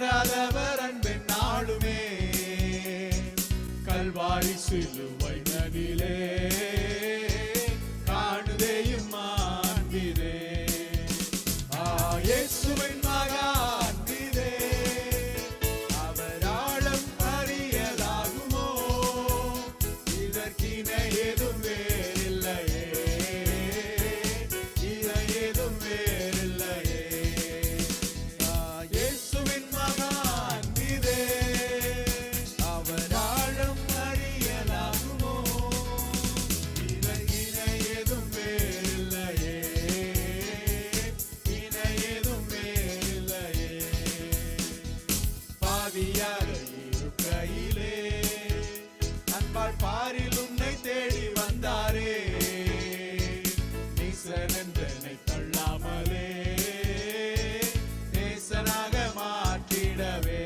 மாறாதவர் அன்பின் நாளுமே கல்வாரி சிலுவை நதியிலே காணுதேயும் அன்பிதே இயேசுவின் மகா அன்பிதே அவர் ஆழம் அறியலாகுமோ இதற்கிணை ஏதும் வேறில்லையே இணை ஏதும் வேறில்லையே இயேசுவின் மகா அன்பிதே அவர் ஆழம் அறியலாகுமோ இதற்கிணை ஏதும் வேறில்லையே இணை ஏதும் வேறில்லையே பாவியாக இருக்கையிலே அன்பால் பாரில் உன்னை தேடி வந்தாரே நேசனென்றனை தள்ளாமலே நேசனாக மாற்றிடவே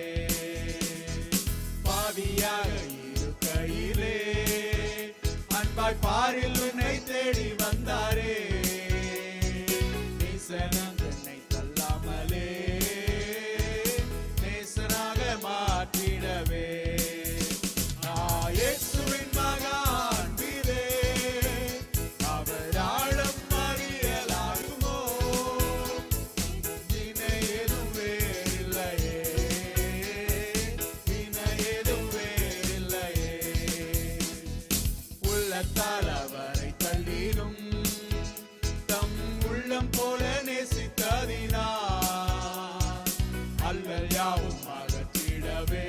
பாவியாக இருக்கையிலே அன்பால் பாரில் உன்னை தேடி வந்தாரே நேசனென்றனை தள்ளாமலே நேசனாக மாற்றிடவே இயேசுவின் மகா அன்பிதே அவர் ஆழம் அறியலாகுமோ இணை ஏதும் வேறில்லையே இணை ஏதும் வேறில்லையே உள்ளத்தால் அவரை தள்ளிடும் தம் உள்ளம் போல நேசித்ததினா அல்லல் யாவும் அகற்றிடவே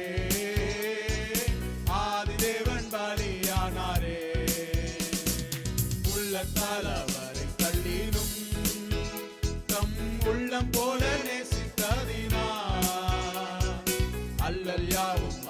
ஆதிதேவன் பலியானாரே உள்ளத்தால் அவரை தள்ளினும் தம் உள்ளம் போல நேசித்ததினா அல்லல் யாவும்